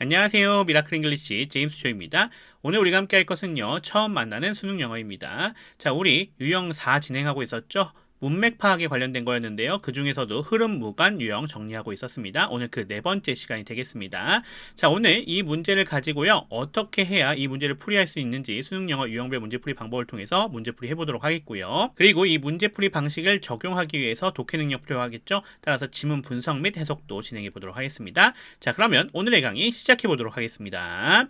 안녕하세요. 미라클 잉글리시 제임스 쇼입니다. 오늘 우리가 함께 할 것은요. 처음 만나는 수능 영어입니다. 자, 우리 유형 4 진행하고 있었죠? 문맥 파악에 관련된 거였는데요. 그 중에서도 흐름, 무관, 유형 정리하고 있었습니다. 오늘 그 네 번째 시간이 되겠습니다. 자, 오늘 이 문제를 가지고요. 어떻게 해야 이 문제를 풀이할 수 있는지 수능 영어 유형별 문제풀이 방법을 통해서 문제풀이 해보도록 하겠고요. 그리고 이 문제풀이 방식을 적용하기 위해서 독해 능력 필요하겠죠? 따라서 지문 분석 및 해석도 진행해 보도록 하겠습니다. 자, 그러면 오늘의 강의 시작해 보도록 하겠습니다.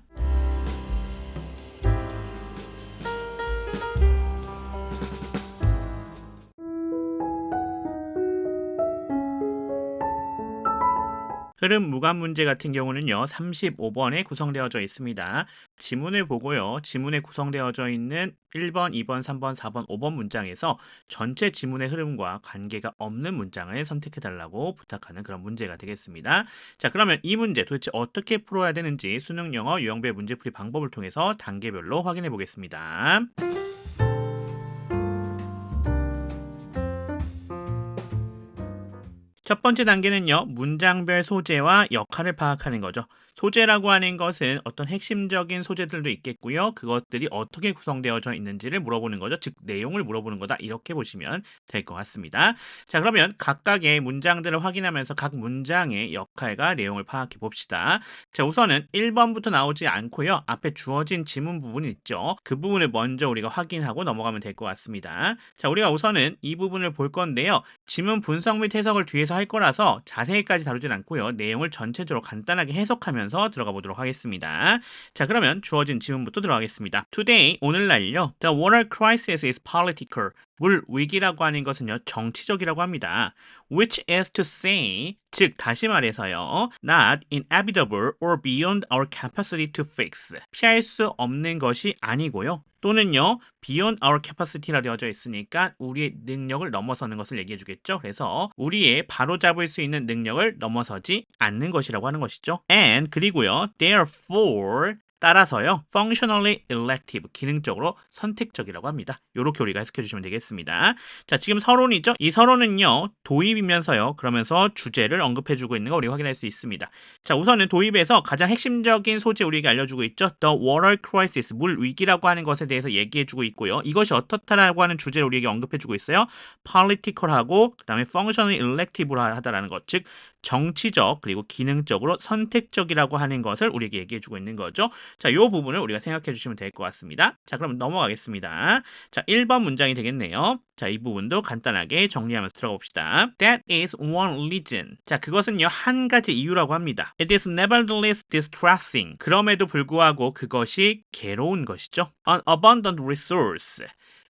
흐름 무관 문제 같은 경우는요, 35번에 구성되어져 있습니다. 지문을 보고요, 지문에 구성되어져 있는 1번, 2번, 3번, 4번, 5번 문장에서 전체 지문의 흐름과 관계가 없는 문장을 선택해달라고 부탁하는 그런 문제가 되겠습니다. 자, 그러면 이 문제 도대체 어떻게 풀어야 되는지 수능 영어 유형별 문제풀이 방법을 통해서 단계별로 확인해 보겠습니다. 첫 번째 단계는요, 문장별 소재와 역할을 파악하는 거죠. 소재라고 하는 것은 어떤 핵심적인 소재들도 있겠고요. 그것들이 어떻게 구성되어져 있는지를 물어보는 거죠. 즉, 내용을 물어보는 거다. 이렇게 보시면 될 것 같습니다. 자, 그러면 각각의 문장들을 확인하면서 각 문장의 역할과 내용을 파악해 봅시다. 자, 우선은 1번부터 나오지 않고요. 앞에 주어진 지문 부분이 있죠. 그 부분을 먼저 우리가 확인하고 넘어가면 될 것 같습니다. 자, 우리가 우선은 이 부분을 볼 건데요. 지문 분석 및 해석을 뒤에서 할 거라서 자세히까지 다루진 않고요. 내용을 전체적으로 간단하게 해석하면서 들어가 보도록 하겠습니다. 자, 그러면 주어진 지문부터 들어가겠습니다. Today, 오늘날요. The water crisis is political. 물 위기라고 하는 것은요, 정치적이라고 합니다. Which is to say, 즉 다시 말해서요, not inevitable or beyond our capacity to fix. 피할 수 없는 것이 아니고요. 또는요, beyond our capacity라 되어져 있으니까 우리의 능력을 넘어서는 것을 얘기해 주겠죠. 그래서 우리의 바로잡을 수 있는 능력을 넘어서지 않는 것이라고 하는 것이죠. And 그리고요, therefore 따라서요, functionally elective, 기능적으로 선택적이라고 합니다. 요렇게 우리가 해석해 주시면 되겠습니다. 자, 지금 서론이죠? 이 서론은요, 도입이면서요, 그러면서 주제를 언급해 주고 있는 거 우리가 확인할 수 있습니다. 자, 우선은 도입에서 가장 핵심적인 소재 우리에게 알려주고 있죠. The water crisis, 물 위기라고 하는 것에 대해서 얘기해 주고 있고요. 이것이 어떻다라고 하는 주제를 우리에게 언급해 주고 있어요. political하고 그 다음에 functionally elective로 하다라는 것, 즉 정치적 그리고 기능적으로 선택적이라고 하는 것을 우리에게 얘기해 주고 있는 거죠. 자, 이 부분을 우리가 생각해 주시면 될 것 같습니다. 자, 그럼 넘어가겠습니다. 자, 1번 문장이 되겠네요. 자, 이 부분도 간단하게 정리하면서 들어가 봅시다. That is one reason. 자, 그것은요, 한 가지 이유라고 합니다. It is nevertheless distressing. 그럼에도 불구하고 그것이 괴로운 것이죠. An abundant resource.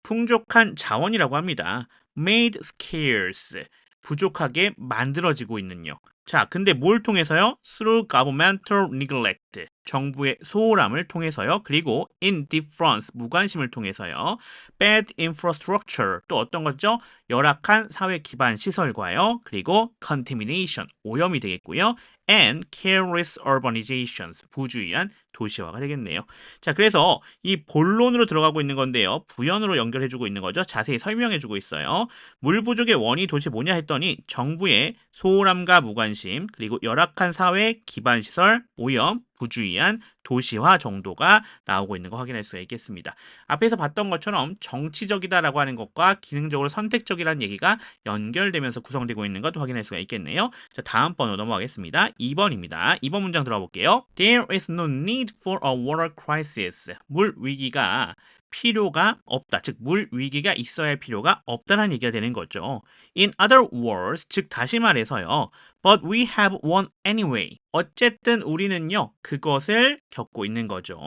풍족한 자원이라고 합니다. Made scarce. 부족하게 만들어지고 있는요. 자, 근데 뭘 통해서요? Through governmental neglect. 정부의 소홀함을 통해서요. 그리고 indifference, 무관심을 통해서요. bad infrastructure, 또 어떤 거죠? 열악한 사회 기반 시설과요. 그리고 contamination, 오염이 되겠고요. and careless urbanizations, 부주의한 도시화가 되겠네요. 자, 그래서 이 본론으로 들어가고 있는 건데요. 부연으로 연결해주고 있는 거죠. 자세히 설명해주고 있어요. 물 부족의 원인이 도대체 뭐냐 했더니 정부의 소홀함과 무관심, 그리고 열악한 사회 기반 시설, 오염, 부주의한 도시화 정도가 나오고 있는 거 확인할 수가 있겠습니다. 앞에서 봤던 것처럼 정치적이다라고 하는 것과 기능적으로 선택적이라는 얘기가 연결되면서 구성되고 있는 것도 확인할 수가 있겠네요. 자, 다음 번으로 넘어가겠습니다. 2번입니다. 2번 문장 들어볼게요. There is no need for a water crisis. 물 위기가 필요가 없다. 즉, 물 위기가 있어야 할 필요가 없다는 얘기가 되는 거죠. In other words, 즉 다시 말해서요. But we have one anyway. 어쨌든 우리는요, 그것을 겪고 있는 거죠.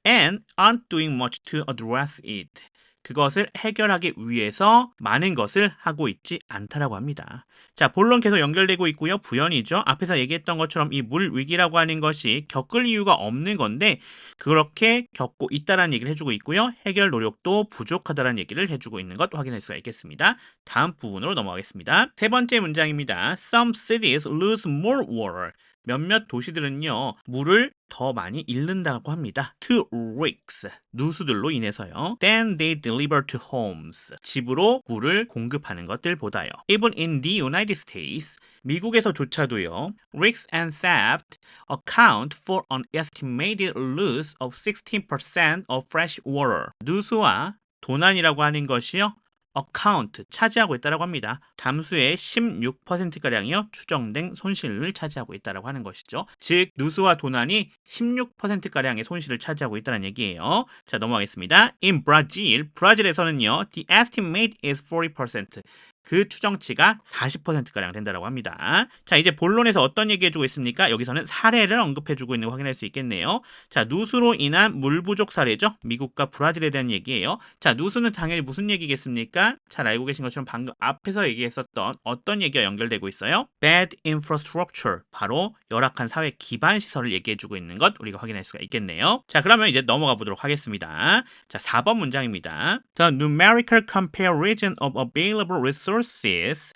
And aren't doing much to address it. 그것을 해결하기 위해서 많은 것을 하고 있지 않다라고 합니다. 자, 본론 계속 연결되고 있고요. 부연이죠. 앞에서 얘기했던 것처럼 이 물 위기라고 하는 것이 겪을 이유가 없는 건데 그렇게 겪고 있다라는 얘기를 해주고 있고요. 해결 노력도 부족하다라는 얘기를 해주고 있는 것 확인할 수가 있겠습니다. 다음 부분으로 넘어가겠습니다. 세 번째 문장입니다. Some cities lose more water. 몇몇 도시들은요, 물을 더 많이 잃는다고 합니다. To risks, 누수들로 인해서요. Then they deliver to homes, 집으로 물을 공급하는 것들보다요. Even in the United States, 미국에서조차도요. Risks and theft account for an estimated loss of 16% of fresh water. 누수와 도난이라고 하는 것이요. account, 차지하고 있다고 합니다. 담수의 16%가량이요. 추정된 손실을 차지하고 있다고 하는 것이죠. 즉, 누수와 도난이 16%가량의 손실을 차지하고 있다는 얘기예요. 자, 넘어가겠습니다. In Brazil, 브라질에서는요. The estimate is 40%. 그 추정치가 40%가량 된다고 합니다. 자, 이제 본론에서 어떤 얘기해주고 있습니까? 여기서는 사례를 언급해주고 있는 거 확인할 수 있겠네요. 자, 누수로 인한 물 부족 사례죠. 미국과 브라질에 대한 얘기예요. 자, 누수는 당연히 무슨 얘기겠습니까? 잘 알고 계신 것처럼 방금 앞에서 얘기했었던 어떤 얘기가 연결되고 있어요? Bad infrastructure, 바로 열악한 사회 기반 시설을 얘기해주고 있는 것 우리가 확인할 수가 있겠네요. 자, 그러면 이제 넘어가 보도록 하겠습니다. 자, 4번 문장입니다. The numerical comparison of available resources,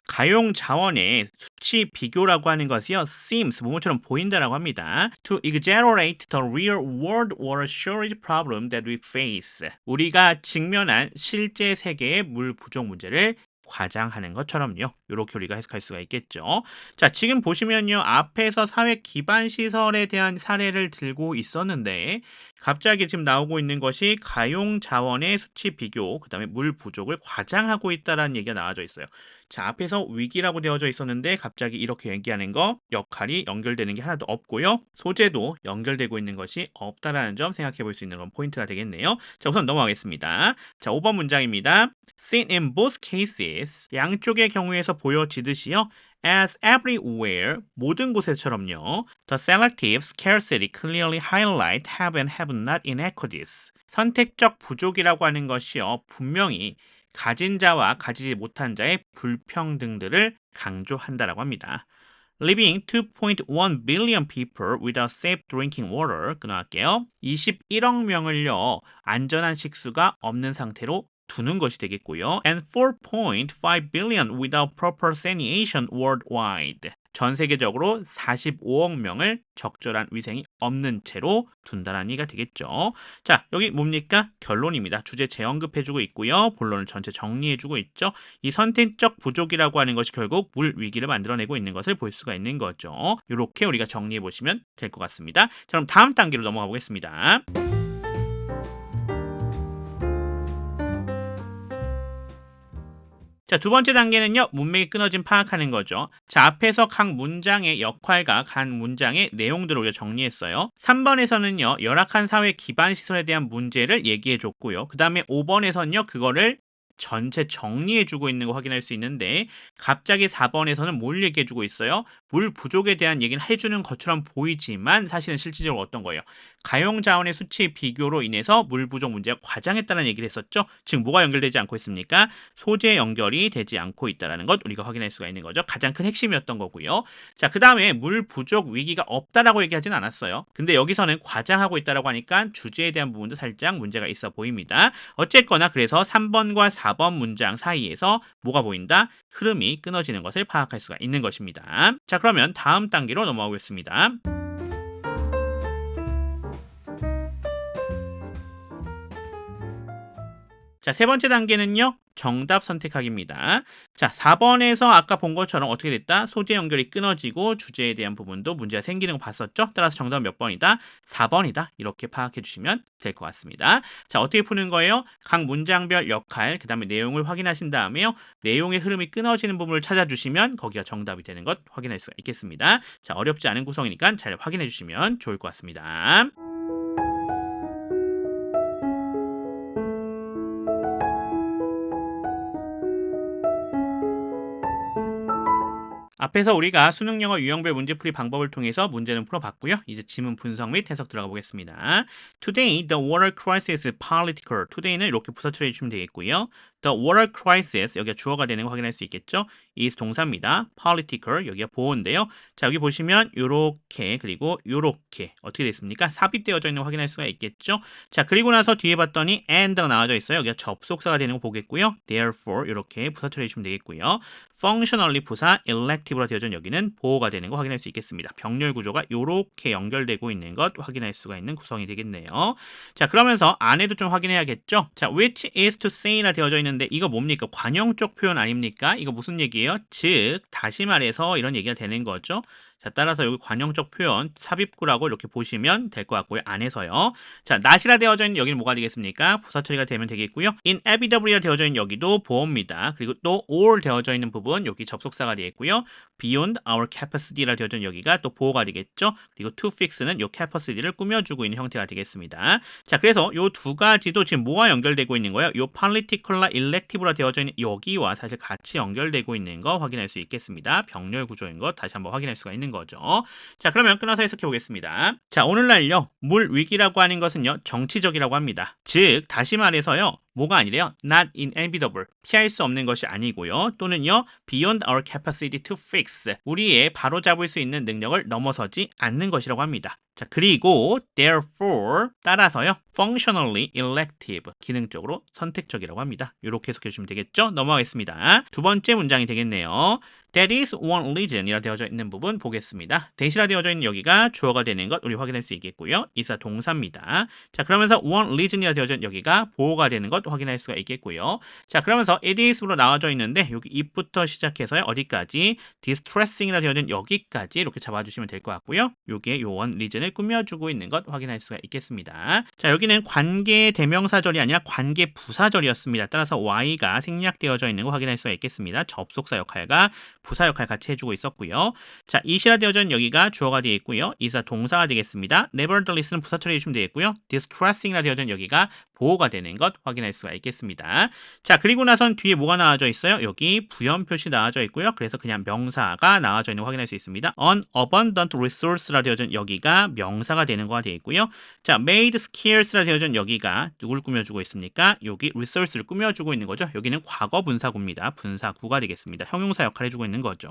가용 자원의 수치 비교라고 하는 것이요. seems, 뭐뭐처럼 보인다라고 합니다. To exaggerate the real world water shortage problem that we face. 우리가 직면한 실제 세계의 물 부족 문제를 과장하는 것처럼요. 이렇게 우리가 해석할 수가 있겠죠. 자, 지금 보시면요. 앞에서 사회 기반 시설에 대한 사례를 들고 있었는데 갑자기 지금 나오고 있는 것이 가용 자원의 수치 비교, 그 다음에 물 부족을 과장하고 있다는 얘기가 나와져 있어요. 자, 앞에서 위기라고 되어져 있었는데 갑자기 이렇게 얘기하는 거, 역할이 연결되는 게 하나도 없고요. 소재도 연결되고 있는 것이 없다라는 점 생각해 볼 수 있는 건 포인트가 되겠네요. 자, 우선 넘어가겠습니다. 자, 5번 문장입니다. Seen in both cases, 양쪽의 경우에서 보여지듯이요. As everywhere, 모든 곳에서처럼요. The selective scarcity clearly highlight have and have not inequities. 선택적 부족이라고 하는 것이요. 분명히 가진 자와 가지지 못한 자의 불평등들을 강조한다라고 합니다. Leaving 2.1 billion people without safe drinking water, 끊어갈게요. 21억 명을요, 안전한 식수가 없는 상태로 두는 것이 되겠고요. And 4.5 billion without proper sanitation worldwide. 전 세계적으로 45억 명을 적절한 위생이 없는 채로 둔다는 얘기가 되겠죠. 자, 여기 뭡니까? 결론입니다. 주제 재언급해주고 있고요. 본론을 전체 정리해주고 있죠. 이 선택적 부족이라고 하는 것이 결국 물 위기를 만들어내고 있는 것을 볼 수가 있는 거죠. 이렇게 우리가 정리해보시면 될 것 같습니다. 자, 그럼 다음 단계로 넘어가 보겠습니다. 자, 두 번째 단계는요, 문맥이 끊어진 파악하는 거죠. 자, 앞에서 각 문장의 역할과 각 문장의 내용들을 우리가 정리했어요. 3번에서는요, 열악한 사회 기반 시설에 대한 문제를 얘기해 줬고요. 그 다음에 5번에서는요, 그거를 전체 정리해주고 있는 거 확인할 수 있는데 갑자기 4번에서는 뭘 얘기해주고 있어요? 물 부족에 대한 얘기는 해주는 것처럼 보이지만 사실은 실질적으로 어떤 거예요? 가용 자원의 수치 비교로 인해서 물 부족 문제가 과장했다는 얘기를 했었죠? 즉 뭐가 연결되지 않고 있습니까? 소재 연결이 되지 않고 있다는 것 우리가 확인할 수가 있는 거죠. 가장 큰 핵심이었던 거고요. 자, 그 다음에 물 부족 위기가 없다라고 얘기하진 않았어요. 근데 여기서는 과장하고 있다라고 하니까 주제에 대한 부분도 살짝 문제가 있어 보입니다. 어쨌거나 그래서 3번과 4번 문장 사이에서 뭐가 보인다? 흐름이 끊어지는 것을 파악할 수가 있는 것입니다. 자, 그러면 다음 단계로 넘어가겠습니다. 자, 세 번째 단계는요. 정답 선택하기입니다. 자, 4번에서 아까 본 것처럼 어떻게 됐다? 소재 연결이 끊어지고 주제에 대한 부분도 문제가 생기는 거 봤었죠? 따라서 정답은 몇 번이다? 4번이다. 이렇게 파악해 주시면 될 것 같습니다. 자, 어떻게 푸는 거예요? 각 문장별 역할, 그 다음에 내용을 확인하신 다음에요. 내용의 흐름이 끊어지는 부분을 찾아주시면 거기가 정답이 되는 것 확인할 수가 있겠습니다. 자, 어렵지 않은 구성이니까 잘 확인해 주시면 좋을 것 같습니다. 앞에서 우리가 수능 영어 유형별 문제풀이 방법을 통해서 문제는 풀어봤고요. 이제 지문 분석 및 해석 들어가 보겠습니다. Today, the water crisis is political. Today는 이렇게 부사처리해 주시면 되겠고요. The water crisis, 여기가 주어가 되는 거 확인할 수 있겠죠? is 동사입니다. political, 여기가 보어인데요. 자, 여기 보시면 요렇게 그리고 요렇게 어떻게 됐습니까? 삽입되어져 있는 거 확인할 수가 있겠죠? 자, 그리고 나서 뒤에 봤더니 and가 나와져 있어요. 여기가 접속사가 되는 거 보겠고요. Therefore, 이렇게 부사처리해 주시면 되겠고요. Functionally 부사, elective elective라 되어진 여기는 보호가 되는 거 확인할 수 있겠습니다. 병렬 구조가 요렇게 연결되고 있는 것 확인할 수가 있는 구성이 되겠네요. 자, 그러면서 안에도 좀 확인해야겠죠? 자, which is to say라 되어져 있는데 이거 뭡니까? 관용적 표현 아닙니까? 이거 무슨 얘기예요? 즉, 다시 말해서 이런 얘기가 되는 거죠. 자, 따라서 여기 관용적 표현 삽입구라고 이렇게 보시면 될 것 같고요. 안에서요. 자, not이라 되어져 있는 여기는 뭐가 되겠습니까? 부사 처리가 되면 되겠고요. inevitably라 되어져 있는 여기도 보호입니다. 그리고 또 or 되어져 있는 부분 여기 접속사가 되겠고요. beyond our capacity라 되어져 있는 여기가 또 보호가 되겠죠. 그리고 to fix는 요 capacity를 꾸며주고 있는 형태가 되겠습니다. 자, 그래서 요 두 가지도 지금 뭐와 연결되고 있는 거예요? 요 political라 elective라 되어져 있는 여기와 사실 같이 연결되고 있는 거 확인할 수 있겠습니다. 병렬 구조인 것 다시 한번 확인할 수가 있는 거죠. 자, 그러면 끊어서 해석해 보겠습니다. 자, 오늘날요 물 위기라고 하는 것은요 정치적이라고 합니다. 즉 다시 말해서요 뭐가 아니래요? not inevitable. 피할 수 없는 것이 아니고요. 또는요, beyond our capacity to fix. 우리의 바로잡을 수 있는 능력을 넘어서지 않는 것이라고 합니다. 자, 그리고 therefore 따라서요. functionally elective. 기능적으로 선택적이라고 합니다. 이렇게 해석해 주시면 되겠죠? 넘어가겠습니다. 두 번째 문장이 되겠네요. That is one reason이라 되어져 있는 부분 보겠습니다. that이라 되어져 있는 여기가 주어가 되는 것 우리 확인할 수 있겠고요. 이사 동사입니다. 자, 그러면서 one reason이라 되어져 있는 여기가 보호가 되는 것 확인할 수가 있겠고요. 자, 그러면서 it is로 나와져 있는데 여기 if부터 시작해서 어디까지 distressing이라 되어져 있는 여기까지 이렇게 잡아주시면 될 것 같고요. 여기에 요 one reason을 꾸며주고 있는 것 확인할 수가 있겠습니다. 자, 여기는 관계 대명사절이 아니라 관계 부사절이었습니다. 따라서 y가 생략되어져 있는 거 확인할 수가 있겠습니다. 접속사 역할과 부사 역할 같이 해주고 있었고요. 자, 이시라 되어져 있는 여기가 주어가 되어 있고요. 이사 동사가 되겠습니다. nevertheless는 부사 처리해 주시면 되겠고요. distressing이라 되어져 있는 여기가 보호가 되는 것 확인할 수가 있겠습니다. 자, 그리고 나선 뒤에 뭐가 나와져 있어요? 여기 부연 표시 나와져 있고요. 그래서 그냥 명사가 나와져 있는 거 확인할 수 있습니다. an abundant resource라 되어져 있는 여기가 명사가 되는 거가 되어 있고요. 자, made scarce라 되어져 있는 여기가 누굴 꾸며주고 있습니까? 여기 resource를 꾸며주고 있는 거죠. 여기는 과거 분사구입니다. 분사구가 되겠습니다. 형용사 역할을 해주고 있는 거죠.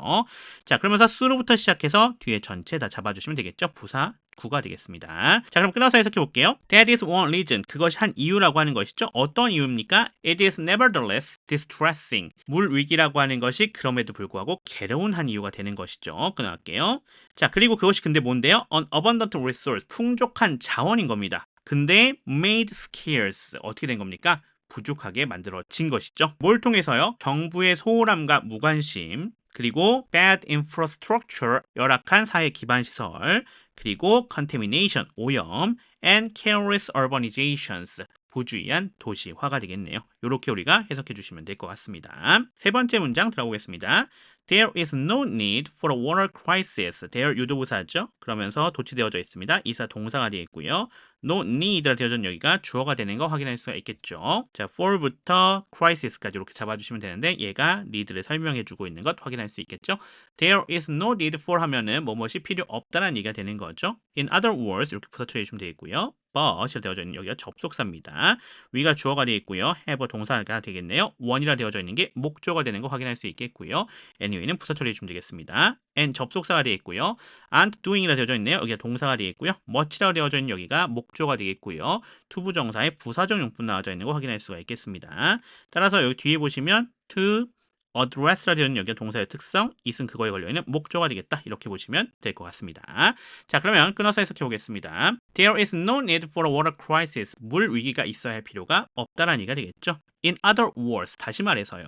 자, 그러면서 수로부터 시작해서 뒤에 전체 다 잡아주시면 되겠죠. 부사 구가 되겠습니다. 자, 그럼 끊어서 해석해 볼게요. That is one reason. 그것이 한 이유라고 하는 것이죠. 어떤 이유입니까? It is nevertheless distressing. 물 위기라고 하는 것이 그럼에도 불구하고 괴로운 한 이유가 되는 것이죠. 끊어갈게요. 자, 그리고 그것이 근데 뭔데요? An abundant resource. 풍족한 자원인 겁니다. 근데 made scarce. 어떻게 된 겁니까? 부족하게 만들어진 것이죠. 뭘 통해서요? 정부의 소홀함과 무관심, 그리고 bad infrastructure, 열악한 사회 기반 시설, 그리고 contamination, 오염, and careless urbanizations, 부주의한 도시화가 되겠네요. 이렇게 우리가 해석해 주시면 될 것 같습니다. 세 번째 문장 들어보겠습니다. There is no need for a water crisis. There 유도부사죠. 그러면서 도치되어져 있습니다. 이사 동사가 되어 있고요. No need라 되어져 있는 여기가 주어가 되는 거 확인할 수가 있겠죠. 자, for부터 crisis까지 이렇게 잡아주시면 되는데 얘가 need를 설명해주고 있는 것 확인할 수 있겠죠. There is no need for 하면은 뭐뭇이 필요 없다는 얘기가 되는 거죠. In other words 이렇게 부사처리해 주시면 되겠고요. but이라 되어져 있는 여기가 접속사입니다. 위가 주어가 되어 있고요. have 동사가 되겠네요. one이라 되어져 있는 게 목조가 되는 거 확인할 수 있겠고요. anyway는 부사 처리해 주면 되겠습니다. and 접속사가 되어 있고요. aren't doing이라 되어져 있네요. 여기가 동사가 되겠고요. much이라 되어져 있는 여기가 목조가 되겠고요. 투부정사의 부사적 용품 나와져 있는 거 확인할 수가 있겠습니다. 따라서 여기 뒤에 보시면 to address라 되어 있는 여기가 동사의 특성, it은 그거에 걸려있는 목조가 되겠다. 이렇게 보시면 될 것 같습니다. 자, 그러면 끊어서 해석해 보겠습니다. There is no need for a water crisis. 물 위기가 있어야 할 필요가 없다라는 얘기가 되겠죠. In other words, 다시 말해서요.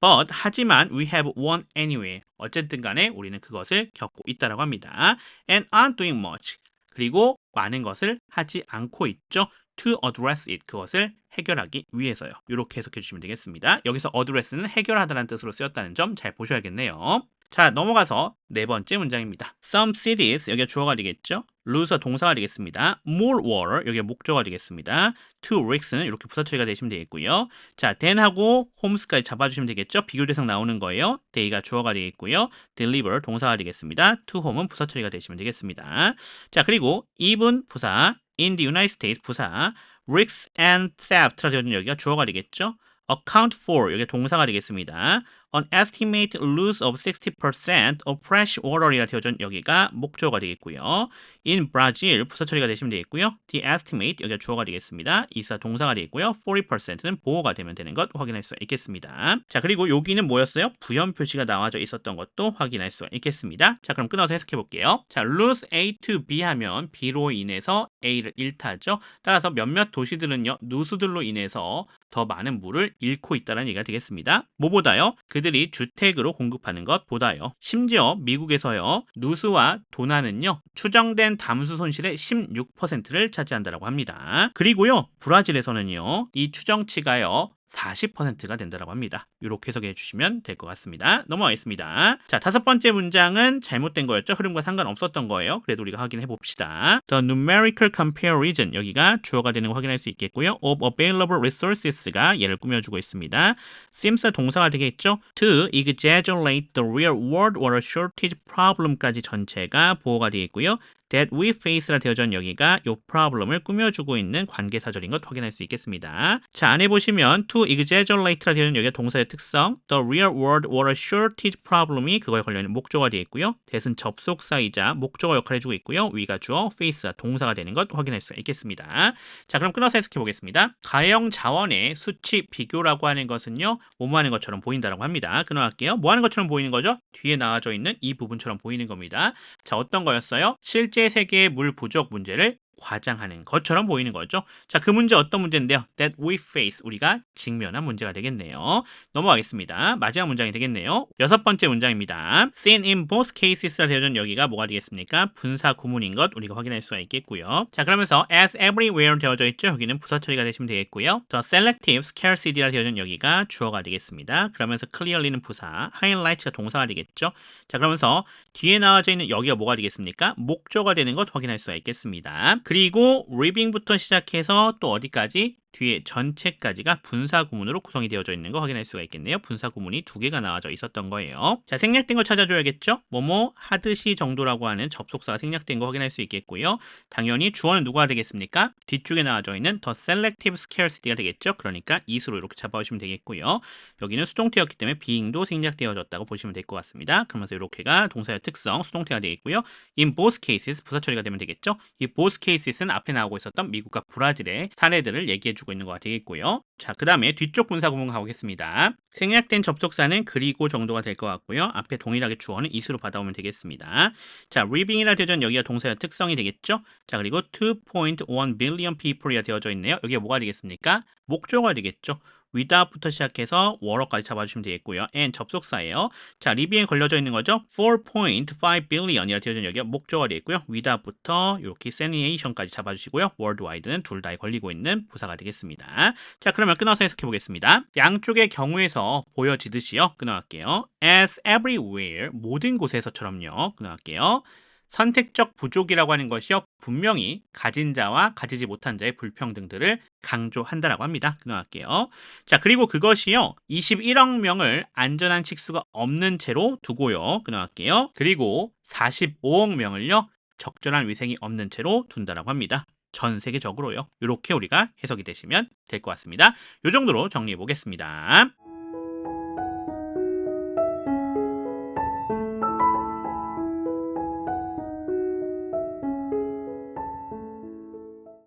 But 하지만 we have one anyway. 어쨌든 간에 우리는 그것을 겪고 있다라고 합니다. And aren't doing much. 그리고 많은 것을 하지 않고 있죠. To address it. 그것을 해결하기 위해서요. 이렇게 해석해 주시면 되겠습니다. 여기서 address는 해결하다라는 뜻으로 쓰였다는 점 잘 보셔야겠네요. 자, 넘어가서 네 번째 문장입니다. Some cities, 여기가 주어가 되겠죠. lose 동사가 되겠습니다. more water, 여기가 목조가 되겠습니다. to risk는 이렇게 부사처리가 되시면 되겠고요. 자, then하고 homes까지 잡아주시면 되겠죠. 비교 대상 나오는 거예요. they가 주어가 되겠고요. deliver 동사가 되겠습니다. to home은 부사처리가 되시면 되겠습니다. 자, 그리고 even 부사, in the United States 부사, risks and theft라 되어진 여기가 주어가 되겠죠. account for 여기 동사가 되겠습니다. an estimate loss of 60% of fresh water이라 되어준 여기가 목적어가 되겠고요. in Brazil 부사 처리가 되시면 되겠고요. the estimate 여기가 주어가 되겠습니다. 이사 동사가 되겠고요. 40%는 보어가 되면 되는 것 확인할 수 있겠습니다. 자, 그리고 여기는 뭐였어요? 부연 표시가 나와져 있었던 것도 확인할 수 있겠습니다. 자, 그럼 끊어서 해석해 볼게요. 자, lose A to B 하면 B로 인해서 A를 잃다죠. 따라서 몇몇 도시들은요, 누수들로 인해서 더 많은 물을 잃고 있다는 얘기가 되겠습니다. 뭐보다요? 그들이 주택으로 공급하는 것보다요. 심지어 미국에서요, 누수와 도난은요, 추정된 담수 손실의 16%를 차지한다고 합니다. 그리고요, 브라질에서는요, 이 추정치가요, 40%가 된다고 합니다. 이렇게 해석해 주시면 될 것 같습니다. 넘어가겠습니다. 자, 5번째 문장은 잘못된 거였죠. 흐름과 상관없었던 거예요. 그래도 우리가 확인해 봅시다. The numerical comparison 여기가 주어가 되는 거 확인할 수 있겠고요. of available resources가 얘를 꾸며주고 있습니다. seems 동사가 되겠죠. To exaggerate the real world water shortage problem까지 전체가 보어가 되겠고요. that we face라 되어진 여기가 이 problem을 꾸며주고 있는 관계사절인 것 확인할 수 있겠습니다. 자, 안에 보시면 to exaggerate라 되어진 여기가 동사의 특성, the real world water shortage problem이 그거에 관련된 목적어가 되어 있고요. that은 접속사이자 목적어 역할을 해주고 있고요. 위가 주어, face가 동사가 되는 것 확인할 수 있겠습니다. 자, 그럼 끊어서 해석해 보겠습니다. 가형 자원의 수치 비교라고 하는 것은요, 뭐뭐 하는 것처럼 보인다라고 합니다. 끊어갈게요. 뭐 하는 것처럼 보이는 거죠? 뒤에 나와져 있는 이 부분처럼 보이는 겁니다. 자, 어떤 거였어요? 실제 세계의 물 부족 문제를 과장하는 것처럼 보이는 거죠. 자, 그 문제 어떤 문제인데요? That we face, 우리가 직면한 문제가 되겠네요. 넘어가겠습니다. 마지막 문장이 되겠네요. 6번째 문장입니다. Seen in both cases라 되어진 여기가 뭐가 되겠습니까? 분사 구문인 것 우리가 확인할 수가 있겠고요. 자, 그러면서 as everywhere 되어져 있죠. 여기는 부사 처리가 되시면 되겠고요. The selective scarcity라 되어진 여기가 주어가 되겠습니다. 그러면서 clearly는 부사, highlight가 동사가 되겠죠. 자, 그러면서 뒤에 나와져 있는 여기가 뭐가 되겠습니까? 목적어가 되는 것 확인할 수가 있겠습니다. 그리고 리빙부터 시작해서 또 어디까지? 뒤에 전체까지가 분사 구문으로 구성이 되어져 있는 거 확인할 수가 있겠네요. 분사 구문이 2개가 나와져 있었던 거예요. 자, 생략된 거 찾아줘야겠죠? 뭐뭐 하듯이 정도라고 하는 접속사가 생략된 거 확인할 수 있겠고요. 당연히 주어는 누가 되겠습니까? 뒤쪽에 나와져 있는 the selective scarcity가 되겠죠? 그러니까 is로 이렇게 잡아주시면 되겠고요. 여기는 수동태였기 때문에 being도 생략되어졌다고 보시면 될 것 같습니다. 그러면서 이렇게가 동사의 특성, 수동태가 되겠고요. in both cases, 부사 처리가 되면 되겠죠? 이 both cases는 앞에 나오고 있었던 미국과 브라질의 사례들을 얘기해주고 있는 거가 되겠고요. 자, 그 다음에 뒤쪽 분사 구문 가보겠습니다. 생략된 접속사는 그리고 정도가 될 것 같고요. 앞에 동일하게 주어는 is로 받아오면 되겠습니다. 자, living이라 되어진 여기가 동사의 특성이 되겠죠. 자, 그리고 2.1 billion people이라 되어져 있네요. 여기가 뭐가 되겠습니까? 목적어가 되겠죠. without부터 시작해서 water까지 잡아주시면 되겠고요. and 접속사예요. 자, 리빙에 걸려져 있는 거죠. 4.5 billion이라 되어진 여기가 목적어가 되겠고요. without부터 이렇게 saniation까지 잡아주시고요. worldwide는 둘 다에 걸리고 있는 부사가 되겠습니다. 자, 그러면 끊어서 해석해 보겠습니다. 양쪽의 경우에서 보여지듯이요. 끊어갈게요. as everywhere, 모든 곳에서처럼요. 끊어갈게요. 선택적 부족이라고 하는 것이요, 분명히 가진 자와 가지지 못한 자의 불평등들을 강조한다라고 합니다. 끊어갈게요. 자, 그리고 그것이요, 21억 명을 안전한 식수가 없는 채로 두고요. 끊어갈게요. 그리고 45억 명을요, 적절한 위생이 없는 채로 둔다라고 합니다. 전 세계적으로요. 이렇게 우리가 해석이 되시면 될 것 같습니다. 이 정도로 정리해 보겠습니다.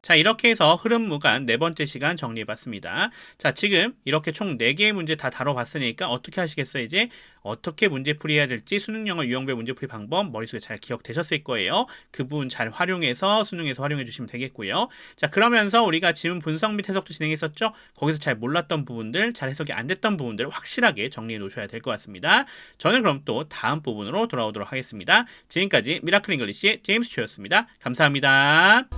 자, 이렇게 해서 흐름 무관 4번째 시간 정리해봤습니다. 자, 지금 이렇게 총 4개의 문제 다 다뤄봤으니까 어떻게 하시겠어요? 이제 어떻게 문제풀이 해야 될지 수능영어 유형별 문제풀이 방법 머릿속에 잘 기억되셨을 거예요. 그 부분 잘 활용해서 수능에서 활용해 주시면 되겠고요. 자, 그러면서 우리가 지문 분석 및 해석도 진행했었죠? 거기서 잘 몰랐던 부분들, 잘 해석이 안 됐던 부분들 확실하게 정리해 놓으셔야 될 것 같습니다. 저는 그럼 또 다음 부분으로 돌아오도록 하겠습니다. 지금까지 미라클 잉글리시의 제임스 초였습니다. 감사합니다.